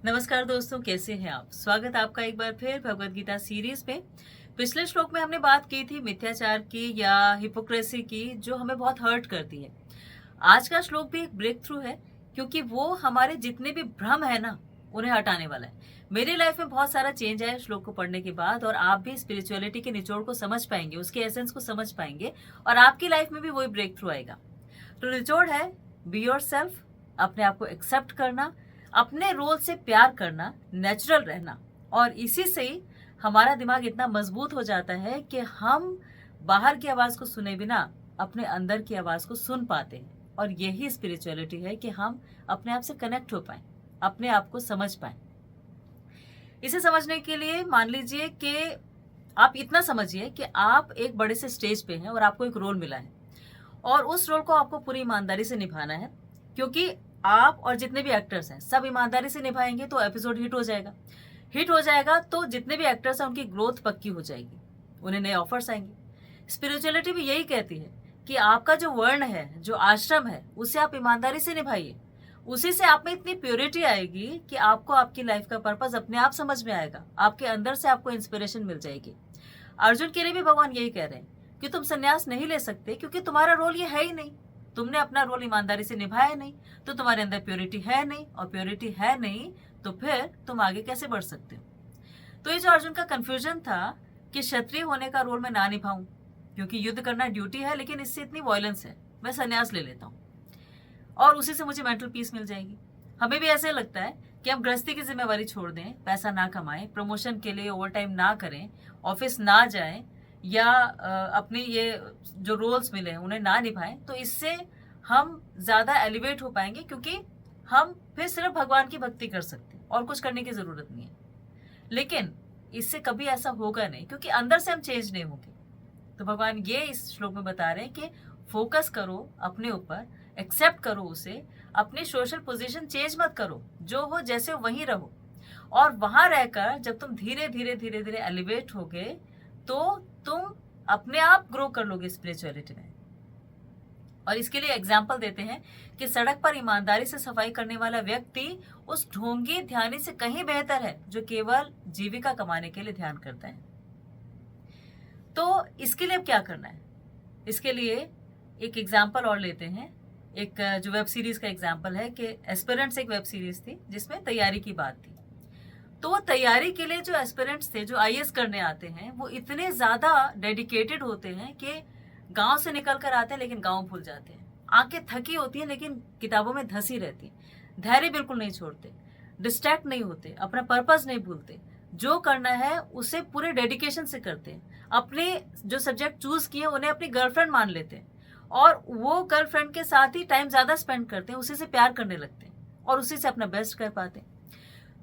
नमस्कार दोस्तों, कैसे हैं आप। स्वागत है आपका एक बार फिर भगवत गीता सीरीज में। पिछले श्लोक में हमने बात की थी मिथ्याचार की या हिपोक्रेसी की, जो हमें बहुत हर्ट करती है। आज का श्लोक भी एक ब्रेक थ्रू है, क्योंकि वो हमारे जितने भी भ्रम है ना, उन्हें हटाने वाला है। मेरी लाइफ में बहुत सारा चेंज आया श्लोक को पढ़ने के बाद, और आप भी स्पिरिचुअलिटी के निचोड़ को समझ पाएंगे, उसके एसेंस को समझ पाएंगे, और आपकी लाइफ में भी वही ब्रेक थ्रू आएगा। तो निचोड़ है, बी योर सेल्फ, अपने आप को एक्सेप्ट करना, अपने रोल से प्यार करना, नेचुरल रहना। और इसी से ही हमारा दिमाग इतना मजबूत हो जाता है कि हम बाहर की आवाज को सुने बिना अपने अंदर की आवाज को सुन पाते हैं। और यही स्पिरिचुअलिटी है कि हम अपने आप से कनेक्ट हो पाए, अपने आप को समझ पाए। इसे समझने के लिए मान लीजिए कि आप इतना समझिए कि आप एक बड़े से स्टेज पे हैं और आपको एक रोल मिला है, और उस रोल को आपको पूरी ईमानदारी से निभाना है। क्योंकि आप और जितने भी एक्टर्स हैं सब ईमानदारी से निभाएंगे तो एपिसोड हिट हो जाएगा। हिट हो जाएगा तो जितने भी एक्टर्स हैं उनकी ग्रोथ पक्की हो जाएगी, उन्हें नए ऑफर्स आएंगे। स्पिरिचुअलिटी भी यही कहती है कि आपका जो वर्ण है, जो आश्रम है, उसे आप ईमानदारी से निभाइए। उसी से आप में इतनी प्योरिटी आएगी कि आपको आपकी लाइफ का पर्पस अपने आप समझ में आएगा, आपके अंदर से आपको इंस्पिरेशन मिल जाएगी। अर्जुन के लिए भी भगवान यही कह रहे हैं कि तुम संन्यास नहीं ले सकते, क्योंकि तुम्हारा रोल ये है ही नहीं। तुमने अपना रोल ईमानदारी से निभाया नहीं, तो तुम्हारे अंदर प्योरिटी है नहीं, और प्योरिटी है नहीं तो फिर तुम आगे कैसे बढ़ सकते हो। तो ये जो अर्जुन का कंफ्यूजन था कि क्षत्रिय होने का रोल मैं ना निभाऊं, क्योंकि युद्ध करना ड्यूटी है, लेकिन इससे इतनी वायलेंस है, मैं संन्यास ले लेता हूँ और उसी से मुझे मेंटल पीस मिल जाएगी। हमें भी ऐसे लगता है कि हम गृहस्थी की जिम्मेवारी छोड़ दें, पैसा ना कमाएं, प्रमोशन के लिए ओवर टाइम ना करें, ऑफिस ना जाएं, या अपनी ये जो रोल्स मिले हैं उन्हें ना निभाएं, तो इससे हम ज्यादा एलिवेट हो पाएंगे, क्योंकि हम फिर सिर्फ भगवान की भक्ति कर सकते हैं और कुछ करने की जरूरत नहीं है। लेकिन इससे कभी ऐसा होगा नहीं, क्योंकि अंदर से हम चेंज नहीं होंगे। तो भगवान ये इस श्लोक में बता रहे हैं कि फोकस करो अपने ऊपर, एक्सेप्ट करो उसे, अपनी सोशल पोजीशन चेंज मत करो, जो हो जैसे हो वहीं रहो। और वहां रहकर जब तुम धीरे धीरे धीरे धीरे एलिवेट होगे, तो तुम अपने आप ग्रो कर लोगे स्पिरिचुअलिटी में। और इसके लिए एग्जाम्पल देते हैं कि सड़क पर ईमानदारी से सफाई करने वाला व्यक्ति उस ढोंगी ध्यानी से कहीं बेहतर है, जो केवल जीविका कमाने के लिए ध्यान करता है। तो इसके लिए अब क्या करना है, इसके लिए एक एग्जाम्पल और लेते हैं। एक जो वेब सीरीज का एग्जाम्पल है कि एस्पिरेंट्स एक वेब सीरीज थी जिसमें तैयारी की बात थी। तो वो तैयारी के लिए जो एस्पिरेंट्स थे, जो आईएएस करने आते हैं, वो इतने ज्यादा डेडिकेटेड होते हैं कि गांव से निकल कर आते हैं लेकिन गांव भूल जाते हैं। आंखें थकी होती हैं लेकिन किताबों में धसी रहती हैं। धैर्य बिल्कुल नहीं छोड़ते, डिस्ट्रैक्ट नहीं होते, अपना पर्पस नहीं भूलते, जो करना है उसे पूरे डेडिकेशन से करते हैं। अपने जो सब्जेक्ट चूज किए उन्हें अपनी गर्लफ्रेंड मान लेते हैं, और वो गर्लफ्रेंड के साथ ही टाइम ज्यादा स्पेंड करते हैं, उसी से प्यार करने लगते हैं और उसी से अपना बेस्ट कर पाते हैं।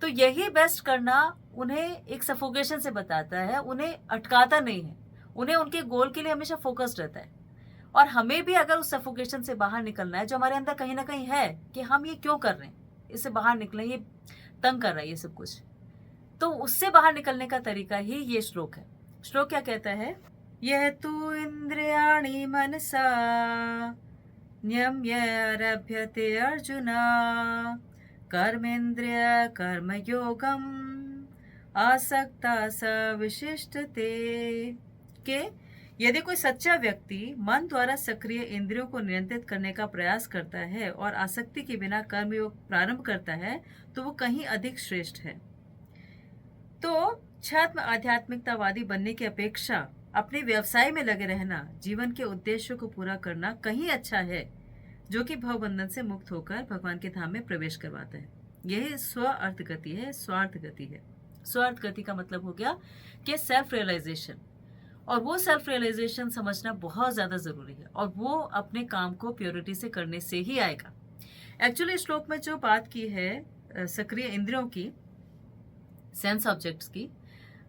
तो यही बेस्ट करना उन्हें एक सफोकेशन से बताता है, उन्हें अटकाता नहीं है, उन्हें उनके गोल के लिए हमेशा फोकस्ड रहता है। और हमें भी अगर उस सफोकेशन से बाहर निकलना है, जो हमारे अंदर कहीं ना कहीं है कि हम ये क्यों कर रहे हैं, इससे बाहर निकलें, ये तंग कर रहा है ये सब कुछ, तो उससे बाहर निकलने का तरीका ही ये श्लोक है। श्लोक क्या कहता है, यह तु इंद्रियाणि मनसा नियम्य अर्जुना कर्मेंद्रिय कर्मयोगम आसक्ता स विशिष्टते। के यदि कोई सच्चा व्यक्ति मन द्वारा सक्रिय इंद्रियों को नियंत्रित करने का प्रयास करता है और आसक्ति के बिना कर्मयोग प्रारंभ करता है, तो वो कहीं अधिक श्रेष्ठ है। तो छात्र आध्यात्मिकतावादी बनने की अपेक्षा अपने व्यवसाय में लगे रहना, जीवन के उद्देश्य को पूरा करना कहीं अच्छा है, जो कि भवबंधन से मुक्त होकर भगवान के धाम में प्रवेश करवाता है। यह स्व अर्थ गति है, स्वार्थ गति है। स्वार्थ गति का मतलब हो गया कि सेल्फ रियलाइजेशन, और वो सेल्फ रियलाइजेशन समझना बहुत ज्यादा जरूरी है, और वो अपने काम को प्योरिटी से करने से ही आएगा। एक्चुअली श्लोक में जो बात की है सक्रिय इंद्रियों की, सेंस ऑब्जेक्ट्स की,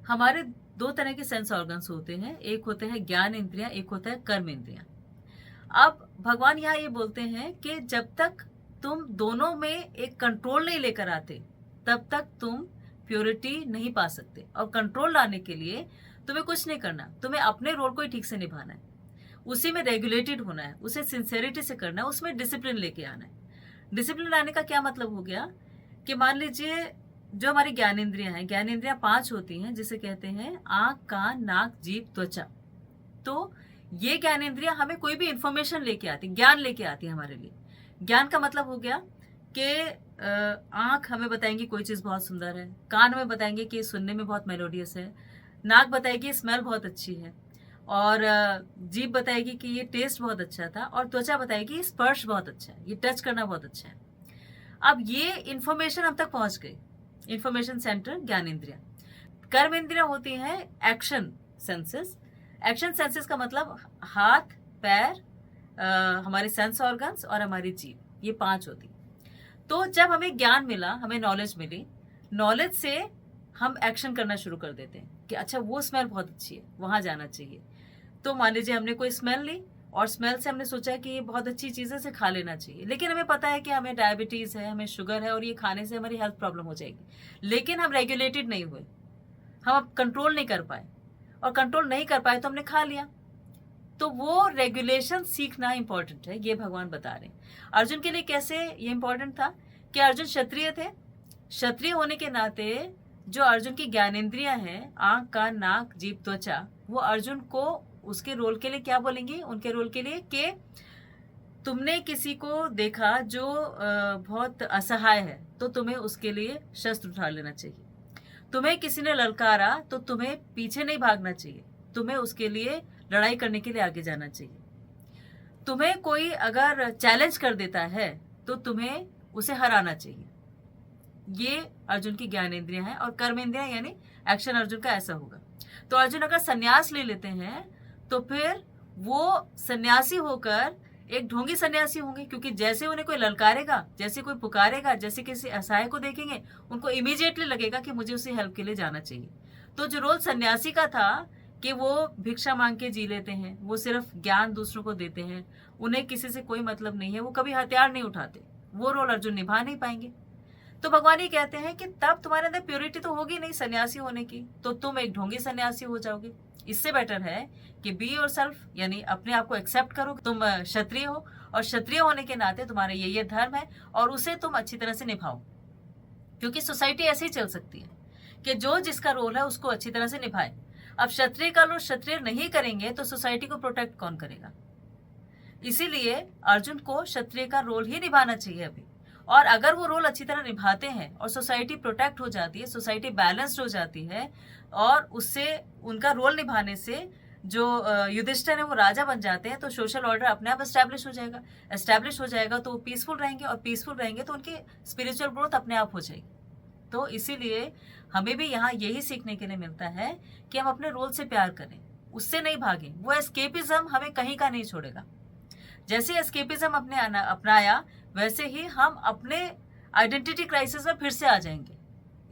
हमारे दो तरह के सेंस ऑर्गन्स होते हैं, एक होते हैं ज्ञान इंद्रियां, एक होता है कर्म इंद्रियां। अब भगवान यहाँ ये बोलते हैं कि जब तक तुम दोनों में एक कंट्रोल नहीं लेकर आते, तब तक तुम प्योरिटी नहीं पा सकते। और कंट्रोल लाने के लिए तुम्हें कुछ नहीं करना, तुम्हें अपने रोल को ही ठीक से निभाना है, उसी में रेगुलेटेड होना है, उसे सिंसेरिटी से करना है, उसमें डिसिप्लिन लेके आना है। डिसिप्लिन लाने का क्या मतलब हो गया कि मान लीजिए जो हमारी ज्ञानेंद्रियां हैं, ज्ञानेंद्रियां 5 होती हैं, जिसे कहते हैं आंख, कान, नाक, जीभ, त्वचा। तो ये ज्ञानेंद्रियां हमें कोई भी इंफॉर्मेशन लेके आती, ज्ञान लेके आती है हमारे लिए। ज्ञान का मतलब हो गया कि आंख हमें बताएंगी कोई चीज बहुत सुंदर है, कान हमें बताएंगे कि सुनने में बहुत मेलोडियस है, नाक बताएगी स्मेल बहुत अच्छी है, और जीभ बताएगी कि ये टेस्ट बहुत अच्छा था, और त्वचा बताएगी स्पर्श बहुत अच्छा है, ये टच करना बहुत अच्छा है। अब ये इंफॉर्मेशन हम तक पहुंच गई, इंफॉर्मेशन सेंटर ज्ञानेंद्रिया। कर्म इंद्रिया होती हैं एक्शन सेंसेस। एक्शन सेंसेस का मतलब हाथ, पैर, हमारे सेंस ऑर्गन्स और हमारी जीभ, ये 5 होती। तो जब हमें ज्ञान मिला, हमें नॉलेज मिली, नॉलेज से हम एक्शन करना शुरू कर देते हैं कि अच्छा वो स्मेल बहुत अच्छी है, वहां जाना चाहिए। तो मान लीजिए हमने कोई स्मेल ली, और स्मेल से हमने सोचा कि ये बहुत अच्छी चीजें से खा लेना चाहिए, लेकिन हमें पता है कि हमें डायबिटीज है, हमें शुगर है, और ये खाने से हमारी हेल्थ प्रॉब्लम हो जाएगी। लेकिन हम रेगुलेटेड नहीं हुए, हम अब कंट्रोल नहीं कर पाए, और कंट्रोल नहीं कर पाए तो हमने खा लिया। तो वो रेगुलेशन सीखना इंपॉर्टेंट है, ये भगवान बता रहे हैं। अर्जुन के लिए कैसे ये इंपॉर्टेंट था कि अर्जुन क्षत्रिय थे। क्षत्रिय होने के नाते जो अर्जुन की ज्ञानेंद्रियां हैं, आंख, कान, नाक, जीभ, त्वचा, वो अर्जुन को उसके रोल के लिए क्या बोलेंगी, उनके रोल के लिए कि तुमने किसी को देखा जो बहुत असहाय है, तो तुम्हें उसके लिए शस्त्र उठा लेना चाहिए। तुम्हें किसी ने ललकारा तो तुम्हें पीछे नहीं भागना चाहिए, तुम्हें उसके लिए लड़ाई करने के लिए आगे जाना चाहिए। तुम्हें कोई अगर चैलेंज कर देता है तो तुम्हें उसे हराना चाहिए। ये अर्जुन की ज्ञानेंद्रियां हैं। और कर्मेंद्रियां यानी एक्शन अर्जुन का ऐसा होगा। तो अर्जुन अगर सन्यास ले लेते हैं तो फिर वो सन्यासी होकर एक ढोंगी सन्यासी होंगे, क्योंकि जैसे उन्हें कोई ललकारेगा, जैसे कोई पुकारेगा, जैसे किसी असहाय को देखेंगे, उनको इमीडिएटली लगेगा कि मुझे उसे हेल्प के लिए जाना चाहिए। तो जो रोल सन्यासी का था कि वो भिक्षा मांग के जी लेते हैं, वो सिर्फ ज्ञान दूसरों को देते हैं, उन्हें किसी से कोई मतलब नहीं है, वो कभी हथियार नहीं उठाते, वो रोल अर्जुन निभा नहीं पाएंगे। तो भगवान ये कहते हैं कि तब तुम्हारे अंदर प्योरिटी तो होगी नहीं सन्यासी होने की, तो तुम एक ढोंगी सन्यासी हो जाओगे। इससे बेटर है कि बी योरसेल्फ, यानी अपने आप को एक्सेप्ट करो, तुम क्षत्रिय हो, और क्षत्रिय होने के नाते तुम्हारा ये धर्म है, और उसे तुम अच्छी तरह से निभाओ। क्योंकि सोसाइटी ऐसे ही चल सकती है कि जो जिसका रोल है उसको अच्छी तरह से निभाए। अब क्षत्रिय का रोल क्षत्रिय नहीं करेंगे तो सोसाइटी को प्रोटेक्ट कौन करेगा? इसीलिए अर्जुन को क्षत्रिय का रोल ही निभाना चाहिए अभी। और अगर वो रोल अच्छी तरह निभाते हैं और सोसाइटी प्रोटेक्ट हो जाती है, सोसाइटी बैलेंस्ड हो जाती है, और उससे उनका रोल निभाने से जो युधिष्ठिर है वो राजा बन जाते हैं, तो सोशल ऑर्डर अपने आप एस्टैब्लिश हो जाएगा। एस्टैब्लिश हो जाएगा तो वो पीसफुल रहेंगे, और पीसफुल रहेंगे तो उनकी स्पिरिचुअल ग्रोथ अपने आप हो जाएगी। तो इसीलिए हमें भी यहाँ यही सीखने के लिए मिलता है कि हम अपने रोल से प्यार करें, उससे नहीं भागें। वो एस्केपिज्म हमें कहीं का नहीं छोड़ेगा। जैसे एस्केपिज्म अपने अपनाया, वैसे ही हम अपने आइडेंटिटी क्राइसिस में फिर से आ जाएंगे।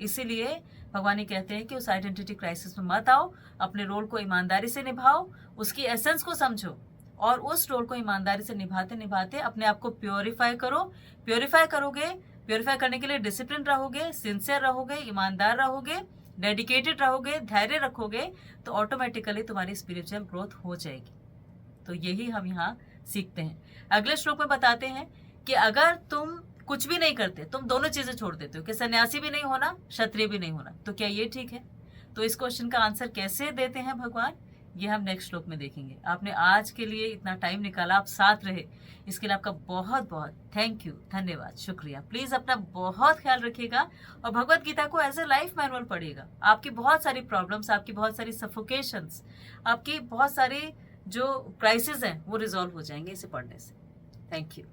इसीलिए भगवान ये कहते हैं कि उस आइडेंटिटी क्राइसिस में मत आओ, अपने रोल को ईमानदारी से निभाओ, उसकी एसेंस को समझो, और उस रोल को ईमानदारी से निभाते निभाते अपने आप को प्योरीफाई करो। प्योरीफाई करोगे, प्योरीफाई करने के लिए डिसिप्लिन रहोगे, सिंसियर रहोगे, ईमानदार रहोगे, डेडिकेटेड रहोगे, धैर्य रखोगे, तो ऑटोमेटिकली तुम्हारी स्पिरिचुअल ग्रोथ हो जाएगी। तो यही हम यहाँ सीखते हैं। अगले श्लोक में बताते हैं कि अगर तुम कुछ भी नहीं करते, तुम दोनों चीजें छोड़ देते हो कि सन्यासी भी नहीं होना, क्षत्रिय भी नहीं होना, तो क्या ये ठीक है? तो इस क्वेश्चन का आंसर कैसे देते हैं भगवान, ये हम नेक्स्ट श्लोक में देखेंगे। आपने आज के लिए इतना टाइम निकाला, आप साथ रहे, इसके लिए आपका बहुत बहुत थैंक यू, धन्यवाद, शुक्रिया। प्लीज अपना बहुत ख्याल रखिएगा, और भगवत गीता को एज ए लाइफ मैनुअल पढ़िएगा। आपकी बहुत सारी प्रॉब्लम्स, आपकी बहुत सारी सफोकेशंस, आपकी बहुत सारी जो क्राइसिस हैं वो रिजॉल्व हो जाएंगे इसे पढ़ने से। Thank you.